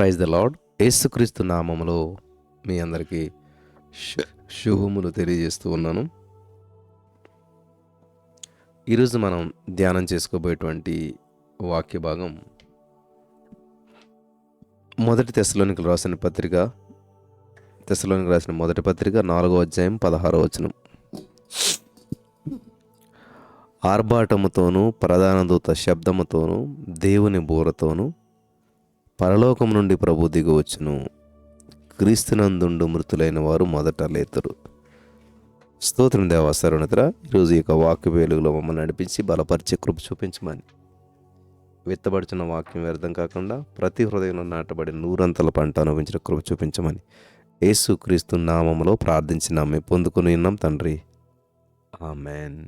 Praise the lord. యేసుక్రీస్తు నామములో మీ అందరికీ శుభములు తెలియజేస్తూ ఉన్నాను. ఈరోజు మనం ధ్యానం చేసుకోబోయేటువంటి వాక్య భాగం మొదటి తెస్సలోనికలు రాసిన పత్రిక, తెస్సలోనికి రాసిన మొదటి పత్రిక 4వ అధ్యాయం 16వ వచనం. ఆర్భాటముతోనూ ప్రధాన దూత శబ్దముతోనూ దేవుని బూరతోనూ పరలోకం నుండి ప్రభు దిగవచ్చును, క్రీస్తునందుండు మృతులైన వారు మొదట లేతురు. స్తోత్రం దేవా సర్వోన్నతుడా, ఈరోజు ఈ యొక్క వాక్య వెలుగులో మమ్మల్ని నడిపించి బలపరిచే కృప చూపించమని, విత్తబడుచున్న వాక్యం వ్యర్థం కాకుండా ప్రతి హృదయంలో నాటబడి నూరంతల పంట అనుభవించిన కృప చూపించమని యేసు క్రీస్తు నామములో ప్రార్థించినామే పొందుకుని ఉన్నాం తండ్రి, ఆమెన్.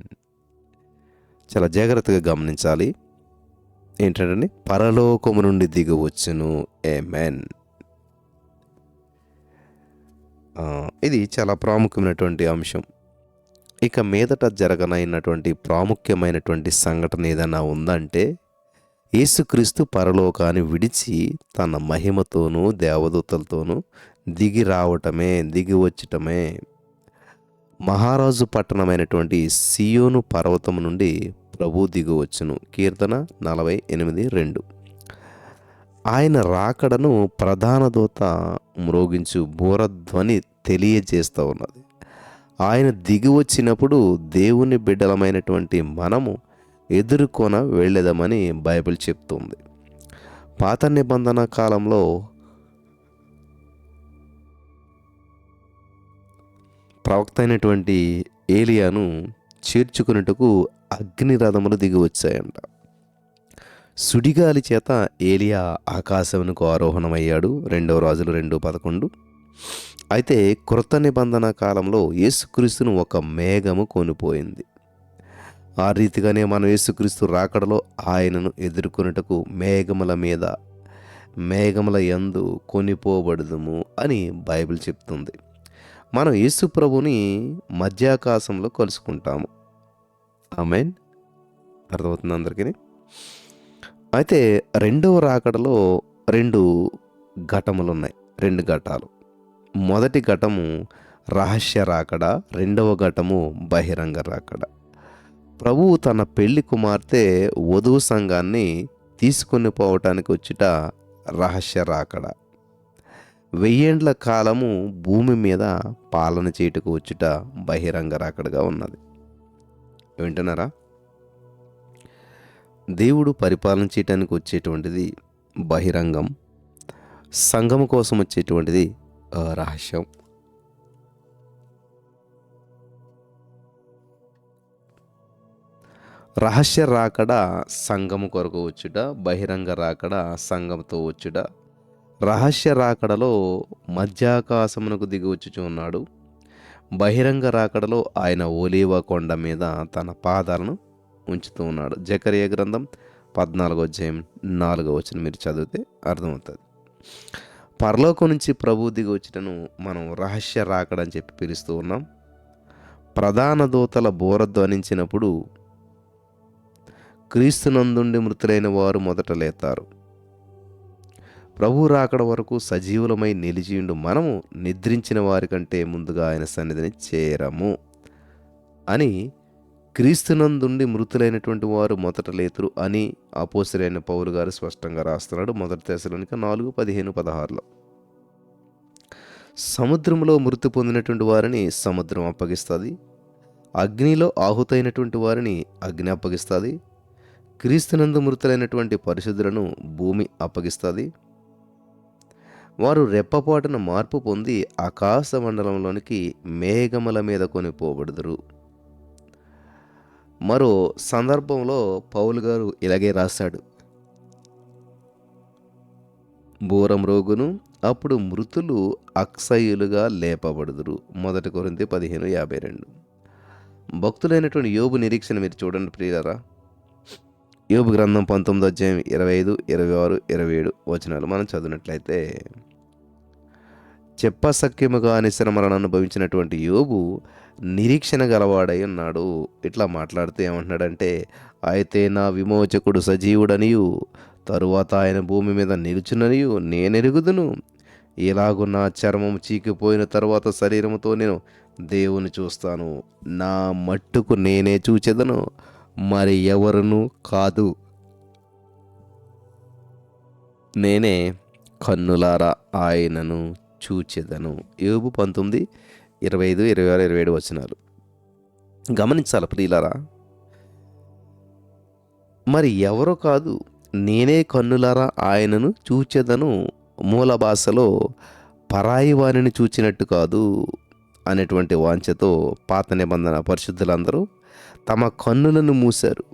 చాలా జాగ్రత్తగా గమనించాలి. ఏంటంటే పరలోకము నుండి దిగవచ్చును, ఆమేన్. ఇది చాలా ప్రాముఖ్యమైనటువంటి అంశం. ఇక మీదట జరగనైనటువంటి ప్రాముఖ్యమైనటువంటి సంఘటన ఏదైనా ఉందంటే యేసుక్రీస్తు పరలోకాన్ని విడిచి తన మహిమతోనూ దేవదూతలతోనూ దిగి రావటమే, దిగి వచ్చటమే. మహారాజు పట్టణమైనటువంటి సియోను పర్వతం నుండి ప్రభు దిగువచ్చును. కీర్తన 48:2. ఆయన రాకడను ప్రధాన దూత మ్రోగించు బూరధ్వని తెలియజేస్తూ ఉన్నది. ఆయన దిగి వచ్చినప్పుడు దేవుని బిడ్డలమైనటువంటి మనము ఎదుర్కొన వెళ్ళేదమని బైబిల్ చెప్తుంది. పాత నిబంధన కాలంలో ప్రవక్త అయినటువంటి ఏలియాను చేర్చుకున్నట్టుకు అగ్నిరథములు దిగి వచ్చాయంట. సుడిగాలి చేత ఏలియా ఆకాశమునకు ఆరోహణమయ్యాడు. 2వ రాజులు 2:11. అయితే కృత నిబంధన కాలంలో యేసుక్రీస్తును ఒక మేఘము కొనిపోయింది. ఆ రీతిగానే మనం యేసుక్రీస్తు రాకడలో ఆయనను ఎదుర్కొనుటకు మేఘముల యందు కొనిపోబడదుము అని బైబిల్ చెప్తుంది. మనం యేసు ప్రభుని మధ్యాకాశంలో కలుసుకుంటాము. ఆమేన్. అర్థమవుతుంది అందరికీ. అయితే రెండవ రాకడలో 2 ఘటములు ఉన్నాయి, 2 ఘటాలు. మొదటి ఘటము రహస్య రాకడ, రెండవ ఘటము బహిరంగ రాకడ. ప్రభువు తన పెళ్లి కుమార్తె వధువు సంఘాన్ని తీసుకొని పోవటానికి వచ్చుట రహస్య రాకడ. 1000 ఏండ్ల కాలము భూమి మీద పాలన చేయుటకు వచ్చుట బహిరంగ రాకడగా ఉన్నది. వింటున్నారా? దేవుడు పరిపాలన చేయటానికి వచ్చేటువంటిది బహిరంగం, సంఘము కోసం వచ్చేటువంటిది రహస్యం. రహస్య రాకడ సంఘము కొరకు వచ్చుట, బహిరంగ రాకడ సంఘంతో వచ్చుట. రహస్య రాకడలో మధ్యాకాశమునకు దిగి వచ్చుచున్నాడు. బహిరంగ రాకడలో ఆయన ఒలీవ కొండ మీద తన పాదాలను ఉంచుతూ ఉన్నాడు. జకరియా గ్రంథం 14వ అధ్యాయం 4వ వచనం మీరు చదివితే అర్థమవుతుంది. పరలోకం నుంచి ప్రభు దిగి వచ్చటను మనం రహస్య రాకడ అని చెప్పి పిలుస్తూ ఉన్నాం. ప్రధాన దూతల బూర ధ్వనించినప్పుడు క్రీస్తునందుండి మృతులైన వారు మొదట లేతారు. ప్రభు రాకడ వరకు సజీవులమై నిలిచియుండు మనము నిద్రించిన వారి కంటే ముందుగా ఆయన సన్నిధిని చేరము అని, క్రీస్తునందుండి మృతులైనటువంటి వారు మొదట లేతురు అని అపోస్తలుడైన పౌలు గారు స్పష్టంగా రాస్తున్నాడు. మొదటి తెస్సలోనిక 4:15-16. సముద్రంలో మృతి పొందినటువంటి వారిని సముద్రం అప్పగిస్తుంది. అగ్నిలో ఆహుతైనటువంటి వారిని అగ్ని అప్పగిస్తుంది. క్రీస్తునందు మృతులైనటువంటి పరిశుద్ధులను భూమి అప్పగిస్తుంది. వారు రెప్పపాటున మార్పు పొంది ఆకాశ మండలంలోనికి మేఘముల మీద కొనిపోబడుదురు. మరో సందర్భంలో పౌలు గారు ఇలాగే రాశాడు. బూరం రోగును, అప్పుడు మృతులు అక్షయులుగా లేపబడుదురు. 1 కొరింథీ 15:52. భక్తులైనటువంటి యోబు నిరీక్షణ మీరు చూడండి ప్రియులారా. యోబు గ్రంథం 19వ అధ్యాయం 25, 26, 27 వచనాలు మనం చదివినట్లయితే, చెప్పసఖ్యముగా శ్రమలను అనుభవించినటువంటి యోబు నిరీక్షణ గలవాడై ఉన్నాడు. ఇట్లా మాట్లాడుతూ ఏమంటున్నాడంటే, అయితే నా విమోచకుడు సజీవుడనియు తరువాత ఆయన భూమి మీద నిలుచుననియు నేనెరుగుదును. ఇలాగు నా చర్మం చీకిపోయిన తరువాత శరీరముతో నేను దేవుని చూస్తాను. నా మట్టుకు నేనే చూచెదను, మరి ఎవరును కాదు. నేనే కన్నులారా ఆయనను చూచెదను. యోబు 19:25, 26, 27 వచనాలు. గమనించాలి ప్రియులారా. మరి ఎవరో కాదు, నేనే కన్నులారా ఆయనను చూచెదను. మూల భాషలో పరాయి వారిని చూచినట్టు కాదు అనేటువంటి వాంఛతో పాత నిబంధన పరిశుద్ధులందరూ తమ కన్నులను మూశారు.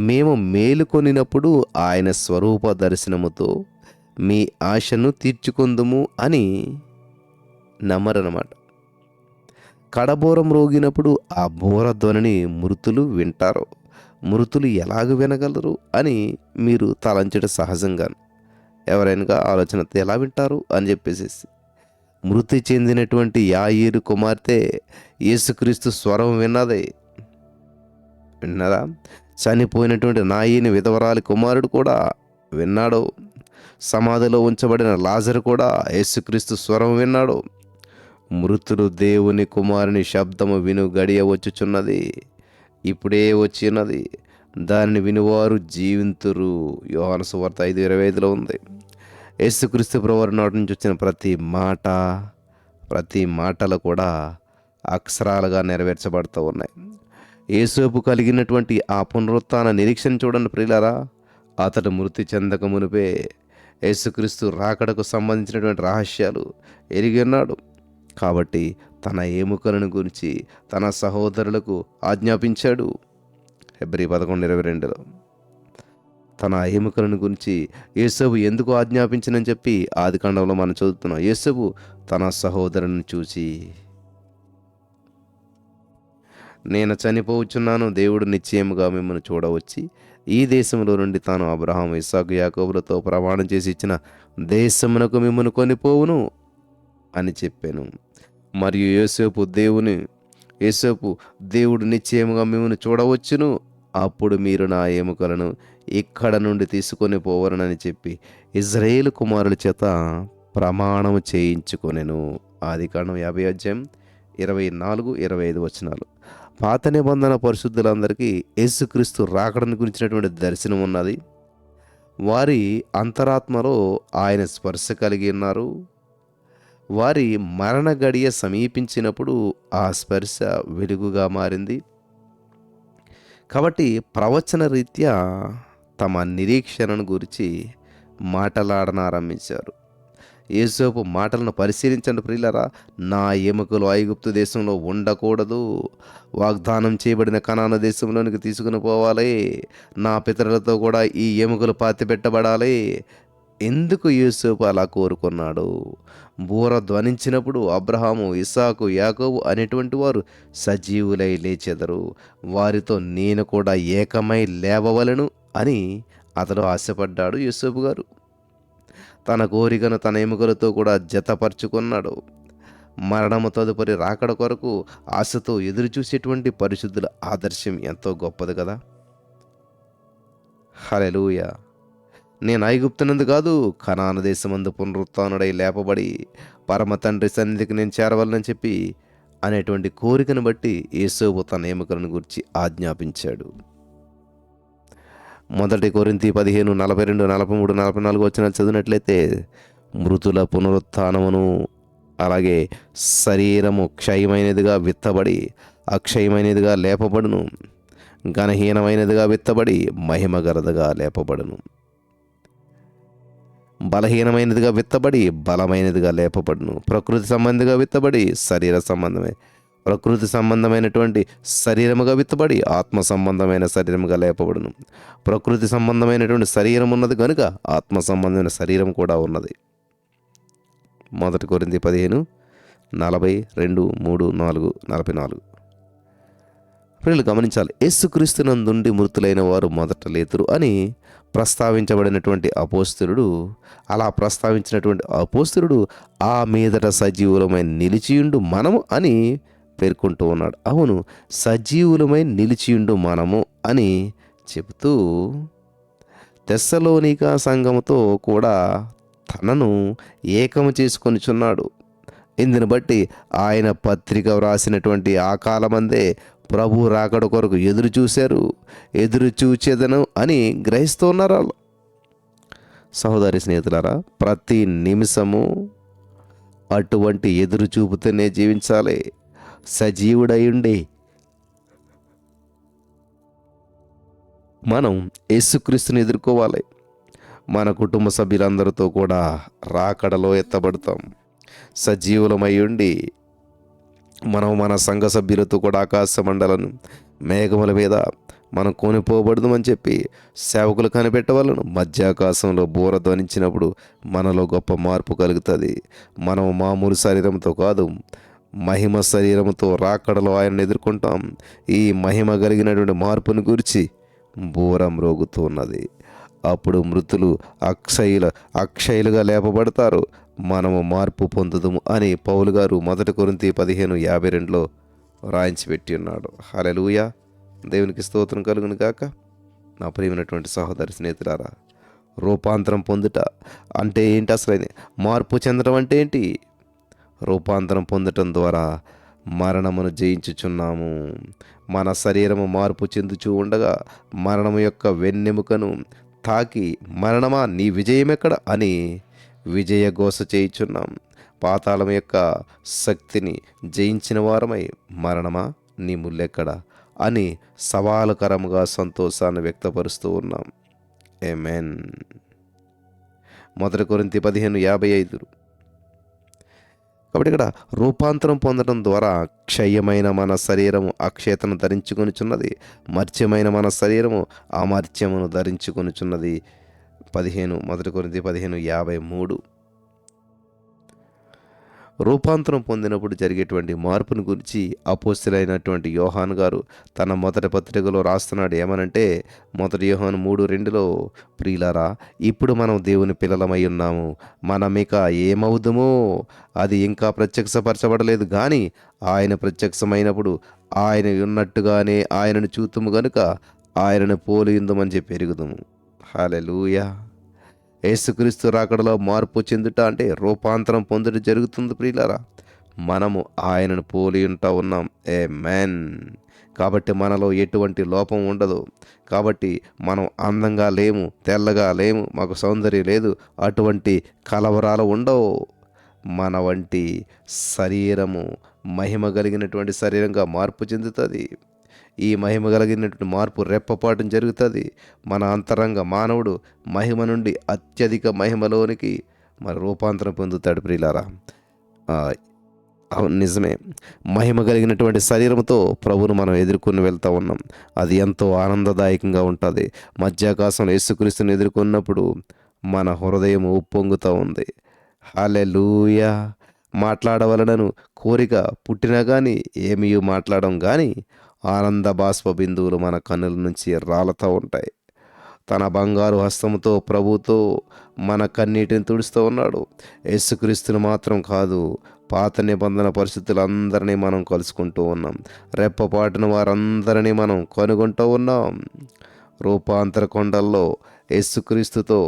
మేము మేలుకొనినప్పుడు ఆయన స్వరూప దర్శనముతో మీ ఆశను తీర్చుకుందుము అని నమ్మరన్నమాట. కడబోరం రోగినప్పుడు ఆ బోర ధ్వనిని మృతులు వింటారు. మృతులు ఎలాగ వినగలరు అని మీరు తలంచడం సహజంగా ఎవరైనా ఆలోచన ఎలా వింటారు అని చెప్పేసి. మృతి చెందినటువంటి యాయీరు కుమార్తె యేసుక్రీస్తు స్వరం విన్నదా? చనిపోయినటువంటి నాయీని విధవరాలి కుమారుడు కూడా విన్నాడు. సమాధిలో ఉంచబడిన లాజరు కూడా యేసుక్రీస్తు స్వరం విన్నాడు. మృతులు దేవుని కుమారుని శబ్దము విను గడియ వచ్చుచున్నది, ఇప్పుడే వచ్చినది, దానిని వినువారు జీవింతురు. యోహాను సువార్త 5:25లో ఉంది. యేసుక్రీస్తు ప్రభువారి నోటి నుంచి వచ్చిన ప్రతి మాటలు కూడా అక్షరాలుగా నెరవేర్చబడుతూ ఉన్నాయి. యేసోపు కలిగినటువంటి ఆ పునరుత్థాన నిరీక్షణ చూడండి ప్రియులారా. అతడు మృతి చెందక మునిపే యేసుక్రీస్తు రాకడకు సంబంధించినటువంటి రహస్యాలు ఎరిగి ఉన్నాడు. కాబట్టి తన ఎముకలను గురించి తన సహోదరులకు ఆజ్ఞాపించాడు. హెబ్రీ 11:22లో తన ఎముకలను గురించి యేసోబు ఎందుకు ఆజ్ఞాపించనని చెప్పి ఆదికాండంలో మనం చదువుతున్నాం. యేసోబు తన సహోదరుని చూసి, నేను చనిపోవచ్చున్నాను, దేవుడు నిశ్చయముగా మిమ్మల్ని చూడవచ్చి ఈ దేశంలో నుండి తాను అబ్రహాము, ఇస్సాకు, యాకోబులతో ప్రమాణం చేసి ఇచ్చిన దేశమునకు మిమ్మల్ని కొనిపోవును అని చెప్పాను. మరియు యేసోపు దేవుడు నిశ్చయముగా మిమ్మల్ని చూడవచ్చును, అప్పుడు మీరు నా ఎముకలను ఇక్కడ నుండి తీసుకొని పోవరనని చెప్పి ఇజ్రాయేలు కుమారుల చేత ప్రమాణము చేయించుకొనెను. ఆదికాండం 50:24-25 వచనాలు. పాత నిబంధన పరిశుద్ధులందరికీ యేసుక్రీస్తు రాకడను గురించినటువంటి దర్శనం ఉన్నది. వారి అంతరాత్మలో ఆయన స్పర్శ కలిగి ఉన్నారు. వారి మరణ గడియ సమీపించినప్పుడు ఆ స్పర్శ వెలుగుగా మారింది. కాబట్టి ప్రవచన రీత్యా తమ నిరీక్షణను గురించి మాటలాడనారంభించారు. యేసోపు మాటలను పరిశీలించండి ప్రియులారా. నా ఎముకలు ఐగుప్తు దేశంలో ఉండకూడదు, వాగ్దానం చేయబడిన కనాను దేశంలోనికి తీసుకుని పోవాలి, నా పితరులతో కూడా ఈ ఎముకలు పాతిపెట్టబడాలి. ఎందుకు యేసోపు అలా కోరుకున్నాడు? బూర ధ్వనించినప్పుడు అబ్రహాము, ఇస్సాకు, యాకోబు అనేటువంటి వారు సజీవులై లేచెదరు, వారితో నేను కూడా ఏకమై లేవవలను అని అతడు ఆశపడ్డాడు. యేసోపు గారు తన కోరికను తన ఎముకలతో కూడా జతపరుచుకున్నాడు. మరణము తదుపరి రాకడ కొరకు ఆశతో ఎదురు చూసేటువంటి పరిశుద్ధుల ఆదర్శం ఎంతో గొప్పది కదా. హల్లెలూయా. నేను ఐగుప్తునందు కాదు, కనాను దేశమందు పునరుత్థానుడై లేపబడి పరమ తండ్రి సన్నిధికి నేను చేరవాలని చెప్పి అనేటువంటి కోరికను బట్టి యేసోపు తన ఎముకలను గురించి ఆజ్ఞాపించాడు. 1 కొరింథీ 15:42, 43, 44 వచనాలు చదివినట్లయితే మృతుల పునరుత్థానమును అలాగే శరీరము క్షయమైనదిగా విత్తబడి అక్షయమైనదిగా లేపబడును, ఘనహీనమైనదిగా విత్తబడి మహిమగలదిగా లేపబడును, బలహీనమైనదిగా విత్తబడి బలమైనదిగా లేపబడును, ప్రకృతి సంబంధిగా విత్తబడి ప్రకృతి సంబంధమైనటువంటి శరీరముగా విత్తబడి ఆత్మ సంబంధమైన శరీరముగా లేపబడును. ప్రకృతి సంబంధమైనటువంటి శరీరం ఉన్నది కనుక ఆత్మ సంబంధమైన శరీరం కూడా ఉన్నది. 1 కొరింథీ 15:42, 3, 4, 44. ప్రియులు గమనించాలి. యేసుక్రీస్తునందుండి మృతులైన వారు మొదట లేతురు అని ప్రస్తావించబడినటువంటి అపోస్తలుడు, అలా ప్రస్తావించినటువంటి అపోస్తలుడు ఆ మీదట సజీవులమై నిలిచియుండు మనము అని పేర్కొంటూ ఉన్నాడు. అవును, సజీవులమై నిలిచియుండు మనము అని చెబుతూ తెస్సలోనిక సంఘముతో కూడా తనను ఏకము చేసుకొనిచున్నాడు. ఇందుని బట్టి ఆయన పత్రిక వ్రాసినటువంటి ఆ కాలమందే ప్రభు రాకడ కొరకు ఎదురు చూశారు, ఎదురు చూచేదను అని గ్రహిస్తూ ఉన్నారు వాళ్ళు. సహోదరి స్నేహితులారా, ప్రతి నిమిషము అటువంటి ఎదురు చూపుతూనే జీవించాలి. సజీవుడై ఉండి మనం యేసుక్రీస్తుని ఎదుర్కోవాలి. మన కుటుంబ సభ్యులందరితో కూడా రాకడలో ఎత్తబడతాం. సజీవులమై ఉండి మనం మన సంఘ సభ్యులతో కూడా ఆకాశ మండలను మేఘముల మీద మనం కొనిపోబడదామని చెప్పి సేవకులు కనిపెట్టవలను. మధ్యాకాశంలో బూర ధ్వనించినప్పుడు మనలో గొప్ప మార్పు కలుగుతుంది. మనం మామూలు శరీరంతో కాదు, మహిమ శరీరంతో రాకడలో ఆయనను ఎదుర్కొంటాం. ఈ మహిమ కలిగినటువంటి మార్పును గురించి బూర మ్రోగుతూ ఉన్నది. అప్పుడు మృతులు అక్షయులుగా లేపబడతారు, మనము మార్పు పొందుదుము అని పౌలు గారు 1 కొరింథీ 15:52 రాయించి పెట్టి ఉన్నాడు. హల్లెలూయా, దేవునికి స్తోత్రం కలుగును గాక. నా ప్రియమైనటువంటి సహోదరి స్నేహితులారా, రూపాంతరం పొందుట అంటే ఏంటి? అసలు మార్పు చెందడం అంటే ఏంటి? రూపాంతరం పొందటం ద్వారా మరణమును జయించుచున్నాము. మన శరీరము మార్పు చెందుచూ ఉండగా మరణము యొక్క వెన్నెముకను తాకి, మరణమా నీ విజయమెక్కడ అని విజయఘోష చేయుచున్నాం. పాతాళం యొక్క శక్తిని జయించిన వారమై, మరణమా నీ ముల్లెక్కడ అని సవాలుకరముగా సంతోషాన్ని వ్యక్తపరుస్తూ ఉన్నాం. ఆమేన్. 1 కొరింథీ 15:55. కాబట్టి ఇక్కడ రూపాంతరం పొందడం ద్వారా క్షయమైన మన శరీరము అక్షయతను ధరించుకొనుచున్నది, మర్త్యమైన మన శరీరము అమర్త్యమును ధరించుకొనుచున్నది. 1 కొరింథీ 15:53. రూపాంతరం పొందినప్పుడు జరిగేటువంటి మార్పుని గురించి అపోస్తలుడైనటువంటి యోహాను గారు తన మొదటి పత్రికలో రాస్తున్నాడు. ఏమనంటే 1 యోహాను 3:2, ప్రియులారా, ఇప్పుడు మనం దేవుని పిల్లలమై ఉన్నాము, మనమిక ఏమవుదుమో అది ఇంకా ప్రత్యక్షపరచబడలేదు, కానీ ఆయన ప్రత్యక్షమైనప్పుడు ఆయన ఉన్నట్టుగానే ఆయనను చూతుము గనుక ఆయనను పోలియుందుమని చెప్పి ఎరుగుదుము. హల్లెలూయా. యేసుక్రీస్తు రాకడలో మార్పు చెందుట అంటే రూపాంతరం పొందుట జరుగుతుంది. ప్రియులారా, మనము ఆయనను పోలి ఉంటా ఉన్నాం. ఆమేన్. కాబట్టి మనలో ఎటువంటి లోపం ఉండదు. కాబట్టి మనం అందంగా లేము, తెల్లగా లేము, మాకు సౌందర్యం లేదు, అటువంటి కలవరాలు ఉండవు. మన వంటి శరీరము మహిమ కలిగినటువంటి శరీరంగా మార్పు చెందుతుంది. ఈ మహిమ కలిగినటువంటి మార్పు రెప్పపాటు జరుగుతుంది. మన అంతరంగ మానవుడు మహిమ నుండి అత్యధిక మహిమలోనికి మరి రూపాంతరం పొందుతాడు. ప్రియులారా, అవును, నిజమే. మహిమ కలిగినటువంటి శరీరంతో ప్రభువును మనం ఎదుర్కొని వెళ్తూ ఉన్నాం. అది ఎంతో ఆనందదాయకంగా ఉంటుంది. మధ్యాకాశంలో యేసుక్రీస్తుని ఎదుర్కొన్నప్పుడు మన హృదయం ఉప్పొంగుతూ ఉంది. హల్లెలూయా. మాట్లాడవలనను కోరిక పుట్టినా కానీ ఏమీ మాట్లాడడం కానీ ఆనంద బాష్ప బిందువులు మన కన్నుల నుంచి రాలుతూ ఉంటాయి. తన బంగారు హస్తముతో ప్రభుతో మన కన్నీటిని తుడుస్తూ ఉన్నాడు. యేసుక్రీస్తుని మాత్రం కాదు, పాత నిబంధన పరిస్థితులందరినీ మనం కలుసుకుంటూ ఉన్నాం. రెప్పపాటున వారందరినీ మనం కనుగొంటూ ఉన్నాం. రూపాంతర కొండల్లో యేసుక్రీస్తుతో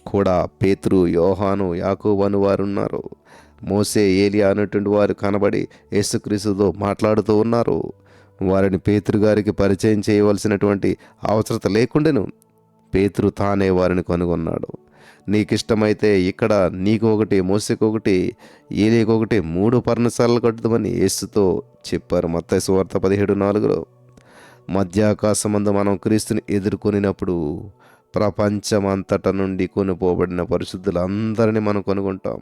కూడా పేతురు, యోహాను, యాకోబు అను వారు ఉన్నారు. మోసే, ఏలియా అనేటువంటి వారు కనబడి యేసుక్రీస్తుతో మాట్లాడుతూ ఉన్నారు. వారిని పేతురు గారికి పరిచయం చేయవలసినటువంటి అవసరత లేకుండాను పేతురు తానే వారిని కనుగొన్నాడు. నీకిష్టమైతే ఇక్కడ నీకు ఒకటి, మోసేకు ఒకటి, ఏలియాకు ఒకటి 3 పర్ణశాలలు కట్టుదామని యేసుతో చెప్పారు. మత్తయి సువార్త 17:4. మధ్యాకాశమందు మనం క్రీస్తుని ఎదుర్కొనినప్పుడు ప్రపంచమంతట నుండి కొనుపోబడిన పరిశుద్ధులందరినీ మనం కనుగొంటాం.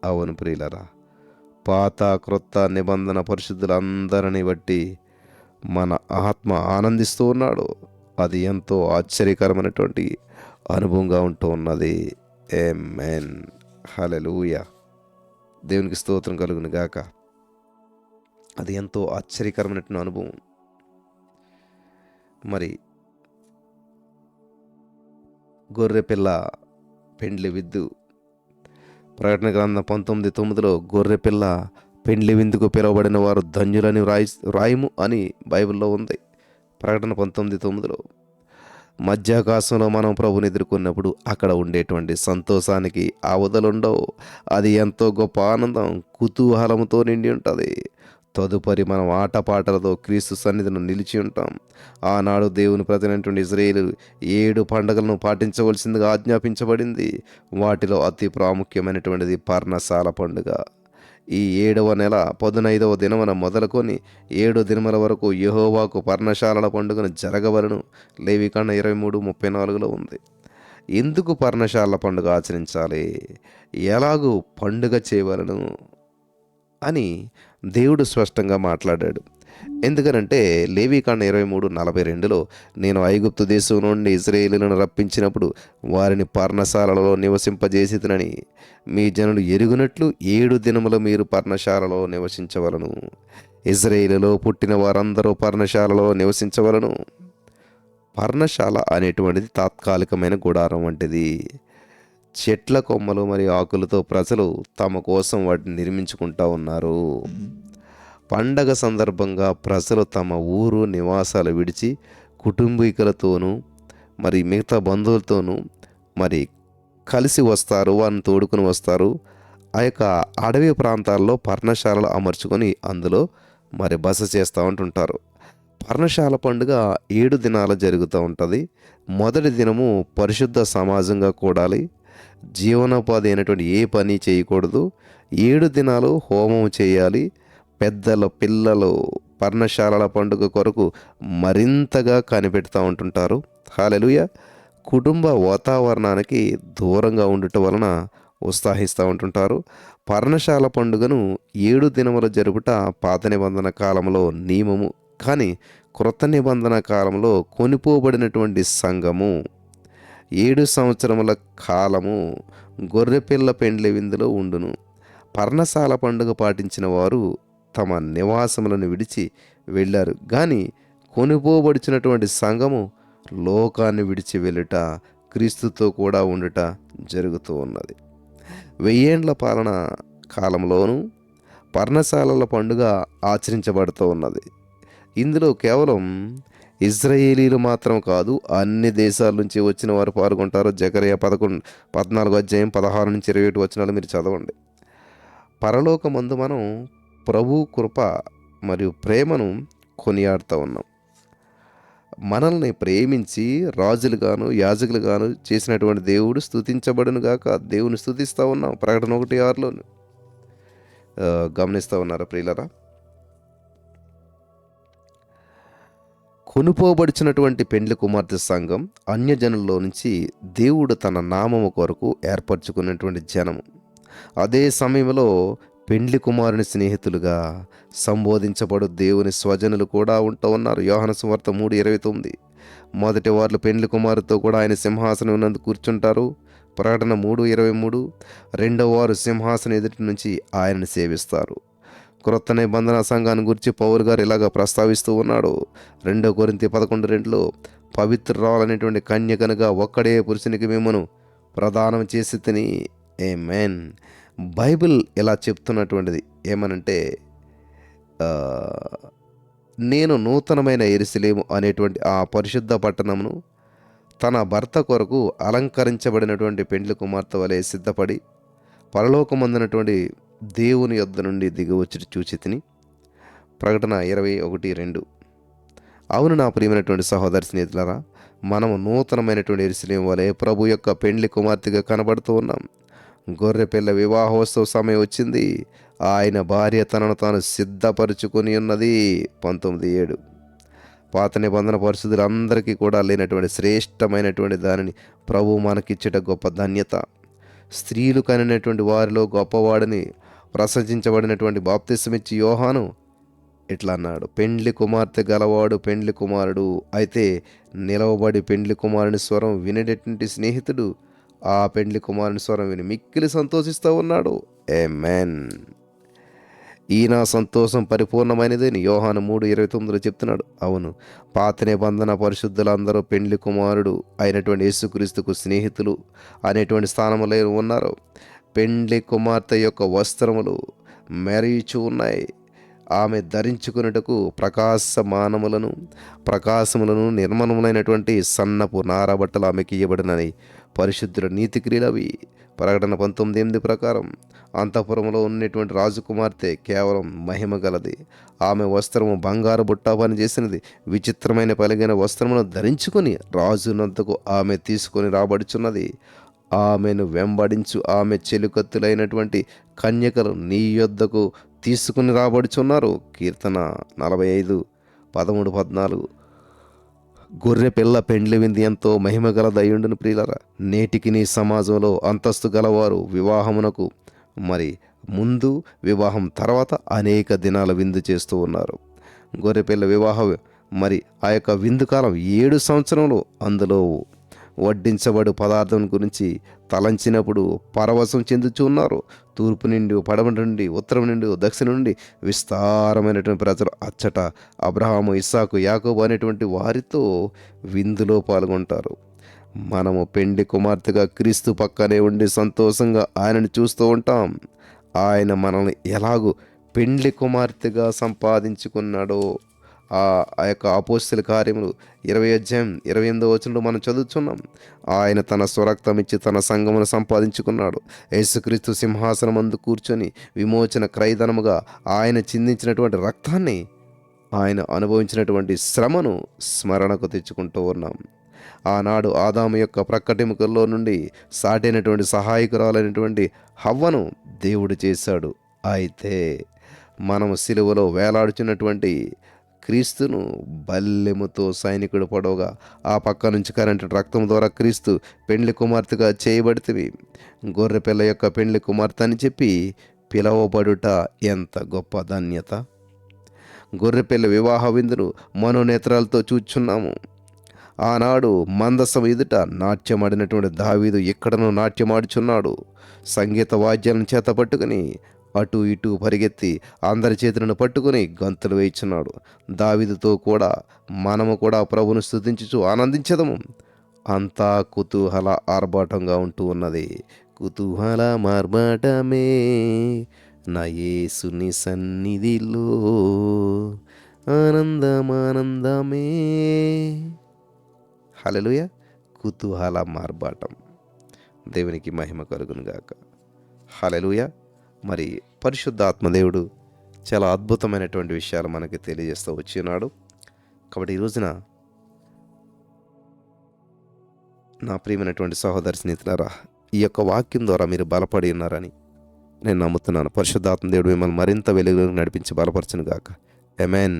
అవును ప్రియులరా, పాత క్రొత్త నిబంధన పరిశుద్ధులందరినీ బట్టి మన ఆత్మ ఆనందిస్తూ ఉన్నాడు. అది ఎంతో ఆశ్చర్యకరమైనటువంటి అనుభవంగా ఉంటూ ఉన్నది. ఆమేన్. హల్లెలూయా. దేవునికి స్తోత్రం కలుగును గాక. అది ఎంతో ఆశ్చర్యకరమైనటువంటి అనుభవం. మరి గొర్రెపిల్ల పెండ్లి విద్దు, ప్రకటన గ్రంథం 19:9 గొర్రెపిల్ల పెండ్లి విందుకు పిలువబడిన వారు ధన్యులని రాయము అని బైబిల్లో ఉంది. ప్రకటన 19:9. మధ్యాకాశంలో మనం ప్రభుని ఎదుర్కొన్నప్పుడు అక్కడ ఉండేటువంటి సంతోషానికి అవధులుండవు. అది ఎంతో గొప్ప ఆనందం, కుతూహలంతో నిండి ఉంటుంది. తదుపరి మనం ఆటపాటలతో క్రీస్తు సన్నిధిని నిలిచి ఉంటాం. ఆనాడు దేవుని ప్రజలైనటువంటి ఇజ్రాయేలు 7 పండుగలను పాటించవలసిందిగా ఆజ్ఞాపించబడింది. వాటిలో అతి ప్రాముఖ్యమైనటువంటిది పర్ణశాల పండుగ. ఈ 7వ నెల 15వ దినమున మొదలుకొని 7 దినముల వరకు యెహోవాకు పర్ణశాలల పండుగను జరగవలను. లేవికాండం 23:34లో ఉంది. ఎందుకు పర్ణశాల పండుగ ఆచరించాలి, ఎలాగూ పండుగ చేయవలను అని దేవుడు స్పష్టంగా మాట్లాడాడు. ఎందుకనంటే లేవికాండం 23:42లో నేను ఐగుప్తు దేశం నుండి ఇశ్రాయేలులను రప్పించినప్పుడు వారిని పర్ణశాలలో నివసింపజేసిదనని మీ జనులు ఎరుగునట్లు 7 దినములు మీరు పర్ణశాలలో నివసించవలను. ఇశ్రాయేలులో పుట్టిన వారందరూ పర్ణశాలలో నివసించవలను. పర్ణశాల అనేటువంటిది తాత్కాలికమైన గుడారం వంటిది. చెట్ల కొమ్మలు మరియు ఆకులతో ప్రజలు తమ కోసం వాటిని నిర్మించుకుంటూ ఉన్నారు. పండగ సందర్భంగా ప్రజలు తమ ఊరు నివాసాలు విడిచి కుటుంబీకులతోనూ మరి మిగతా బంధువులతోనూ మరి కలిసి వస్తారు, వారిని తోడుకుని వస్తారు. ఆ యొక్క అడవి ప్రాంతాల్లో పర్ణశాలలు అమర్చుకొని అందులో మరి బస చేస్తూ ఉంటుంటారు. పర్ణశాల పండుగ 7 దినాలు జరుగుతూ ఉంటుంది. మొదటి దినము పరిశుద్ధ సమాజంగా కూడాలి. జీవనోపాధి అయినటువంటి ఏ పని చేయకూడదు. 7 దినాలు హోమం చేయాలి. పెద్దలు పిల్లలు పర్ణశాలల పండుగ కొరకు మరింతగా కనిపెడుతూ ఉంటుంటారు. హల్లెలూయా. కుటుంబ వాతావరణానికి దూరంగా ఉండటం వలన ఉత్సాహిస్తూ ఉంటుంటారు. పర్ణశాల పండుగను 7 దినముల జరుపుట పాత నిబంధన కాలంలో నియమము. కానీ క్రొత్త నిబంధన కాలంలో కొనిపోబడినటువంటి సంఘము 7 సంవత్సరముల కాలము గొర్రెపిల్ల పెండ్లి విందులో ఉండును. పర్ణశాల పండుగ పాటించిన వారు తమ నివాసములను విడిచి వెళ్ళారు. కానీ కొనిపోబడిచినటువంటి సంఘము లోకాన్ని విడిచి వెళ్ళుట, క్రీస్తుతో కూడా ఉండుట జరుగుతూ ఉన్నది. 1000 ఏండ్ల పాలన కాలంలోనూ పర్ణశాలల పండుగ ఆచరించబడుతూ ఉన్నది. ఇందులో కేవలం ఇజ్రాయేలీలు మాత్రం కాదు, అన్ని దేశాల నుంచి వచ్చిన వారు పాల్గొంటారు. జకర్యా 14:16-21 మీరు చదవండి. పరలోకమందు మనం ప్రభు కృప మరియు ప్రేమను కొనియాడుతూ ఉన్నాం. మనల్ని ప్రేమించి రాజులుగాను యాజకులుగాను చేసినటువంటి దేవుడు స్తుతించబడును గాక. దేవుని స్తుతిస్తూ ఉన్నాం. ప్రకటన 1:6లో గమనిస్తూ ఉన్నారా ప్రియులరా? కొనుపోబడిచినటువంటి పెండ్లి కుమార్తె సంఘం అన్యజనుల్లో నుంచి దేవుడు తన నామము కొరకు ఏర్పరచుకున్నటువంటి జనము. అదే సమయంలో పెండ్లి కుమారుని స్నేహితులుగా సంబోధించబడు దేవుని స్వజనులు కూడా ఉంటూ ఉన్నారు. యోహాను సువార్త 3:29. మొదటి వారు పెండ్లి కుమారుతో కూడా ఆయన సింహాసనం ఉన్నందు కూర్చుంటారు. ప్రకటన 3:23. రెండవ వారు సింహాసనం ఎదుటి నుంచి ఆయనను సేవిస్తారు. క్రొత్త నిబంధన సంఘాన్ని గురించి పౌలు గారు ఇలాగ ప్రస్తావిస్తూ ఉన్నాడు. 2 కొరింథీ 11:2లో పవిత్రురాలనేటువంటి కన్యకనుగా ఒక్కడే పురుషునికి మిమ్మను ప్రదానం చేసి తిని. ఆమేన్. బైబిల్ ఇలా చెప్తున్నటువంటిది ఏమనంటే, నేను నూతనమైన యెరూషలేము అనేటువంటి ఆ పరిశుద్ధ పట్టణమును తన భర్త కొరకు అలంకరించబడినటువంటి పెండ్లి కుమార్తె వలె సిద్ధపడి పరలోకమందునటువంటి దేవుని యొద్ద నుండి దిగివచ్చి చూచి తిని. ప్రకటన 21:2. అవును నా ప్రియమైనటువంటి సహోదరి స్నేహితులారా, మనము నూతనమైనటువంటి యెరూషలేము వలె ప్రభు యొక్క పెండ్లి కుమార్తెగా కనబడుతూ ఉన్నాం. గొర్రెపిల్ల వివాహోత్సవ సమయం వచ్చింది. ఆయన భార్య తనను తాను సిద్ధపరుచుకొని ఉన్నది. 19:7. పాత నిబంధన పరిశుద్ధులందరికీ కూడా లేనటువంటి శ్రేష్టమైనటువంటి దానిని ప్రభు మనకిచ్చేట గొప్ప ధన్యత. స్త్రీలు కనినటువంటి వారిలో గొప్పవాడిని ప్రశంసించబడినటువంటి బాప్తిసమిచ్చి యోహాను ఇట్లా అన్నాడు, పెండ్లి కుమార్తె గలవాడు పెండ్లి కుమారుడు. అయితే నిలవబడి పెండ్లి కుమారుని స్వరం వినేటటువంటి స్నేహితుడు ఆ పెండ్లి కుమారుని స్వరం విని మిక్కిలి సంతోషిస్తూ ఉన్నాడు. ఆమేన్. ఈ నా సంతోషం పరిపూర్ణమైనదని యోహాను 3:29 చెప్తున్నాడు. అవును, పాత నిబంధన పరిశుద్ధులందరూ పెండ్లి కుమారుడు అయినటువంటి యేసుక్రీస్తుకు స్నేహితులు అనేటువంటి స్థానంలో ఉన్నారు. పెండ్లి కుమార్తె యొక్క వస్త్రములు మెరిచి ఉన్నాయి. ఆమె ధరించుకున్నటకు ప్రకాశములను నిర్మలములైనటువంటి సన్నపు నారబట్టలు ఆమెకి ఇవ్వబడినని పరిశుద్ధుల నీతి క్రియలవి. ప్రకటన 19:8 ప్రకారం అంతఃపురంలో ఉన్నటువంటి రాజకుమార్తె కేవలం మహిమ గలది. ఆమె వస్త్రము బంగారు బుట్ట పని చేసినది. విచిత్రమైన పలిగిన వస్త్రమును ధరించుకొని రాజునంతకు ఆమె తీసుకొని రాబడుచున్నది. ఆమెను వెంబడించు ఆమె చెలుకత్తులైనటువంటి కన్యకలు నీ యొద్దకు తీసుకుని రాబడుచున్నారు. కీర్తన 45:13-14. గొర్రె పిల్ల పెండ్లి విందు ఎంతో మహిమగల దయ్యుండును ప్రియులరా. నేటికి నీ సమాజంలో అంతస్తు గలవారు వివాహమునకు ముందు వివాహం తర్వాత అనేక దినాల విందు చేస్తూ ఉన్నారు. గొర్రెపిల్ల వివాహం ఆ యొక్క విందు కాలం 7 సంవత్సరంలో అందులో వడ్డించబడు పదార్థం గురించి తలంచినప్పుడు పరవశం చెందుతూ ఉన్నారు. తూర్పు నుండి, పడమ నుండి, ఉత్తరం నుండి, దక్షిణం నుండి విస్తారమైనటువంటి ప్రజలు అచ్చట అబ్రహాము, ఇస్సాకు, యాకోబు అనేటువంటి వారితో విందులో పాల్గొంటారు. మనము పెండ్లి కుమార్తెగా క్రీస్తు పక్కనే ఉండి సంతోషంగా ఆయనను చూస్తూ ఉంటాం. ఆయన మనల్ని ఎలాగూ పెండ్లి కుమార్తెగా సంపాదించుకున్నాడో ఆ యొక్క అపోస్తల కార్యములు 20:28 మనం చదువుతున్నాం. ఆయన తన స్వరక్తం ఇచ్చి తన సంఘమును సంపాదించుకున్నాడు. యేసుక్రీస్తు సింహాసనం అందు కూర్చొని విమోచన క్రయధనముగా ఆయన చిందించినటువంటి రక్తాన్ని, ఆయన అనుభవించినటువంటి శ్రమను స్మరణకు తెచ్చుకుంటూ ఉన్నాం. ఆనాడు ఆదాము యొక్క ప్రక్కటెముకల్లో నుండి సాటైనటువంటి సహాయకురాలైనటువంటి హవ్వను దేవుడు చేశాడు. అయితే మనము సిలువలో వేలాడుచున్నటువంటి క్రీస్తును బల్లెముతో సైనికుడు పొడవుగా ఆ పక్క నుంచి కరెంటు రక్తం ద్వారా క్రీస్తు పెండ్లి కుమార్తెగా చేయబడితివి. గొర్రె పిల్ల యొక్క పెండ్లి కుమార్తె అని చెప్పి పిలవబడుట ఎంత గొప్ప ధన్యత. గొర్రెపిల్ల వివాహ విందును మనోనేత్రాలతో చూచున్నాము. ఆనాడు మందసం ఎదుట నాట్యమాడినటువంటి దావీదు ఇక్కడను నాట్యమాడుచున్నాడు. సంగీత వాద్యాలను చేత పట్టుకుని అటు ఇటు పరిగెత్తి అందరి చేతులను పట్టుకుని గంతులు వేయించున్నాడు. దావీదుతో కూడా మనము కూడా ప్రభును స్తుతించుచు ఆనందించదము. అంతా కుతూహల ఆర్భాటంగా ఉంటూ ఉన్నది. కుతూహల మార్బాటమే నా యేసుని సన్నిధిలో ఆనందమే. హల్లెలూయా. కుతూహల మార్బాటం. దేవునికి మహిమ కలుగును గాక. హల్లెలూయా. పరిశుద్ధాత్మదేవుడు చాలా అద్భుతమైనటువంటి విషయాలు మనకి తెలియజేస్తూ వచ్చినాడు. కాబట్టి ఈ రోజున నా ప్రియమైనటువంటి సహోదరి స్నేహితులారా, ఈ యొక్క వాక్యం ద్వారా మీరు బలపడి ఉన్నారని నేను నమ్ముతున్నాను. పరిశుద్ధాత్మదేవుడు మిమ్మల్ని మరింత వెలుగులోకి నడిపించి బలపరచును గాక. ఆమేన్.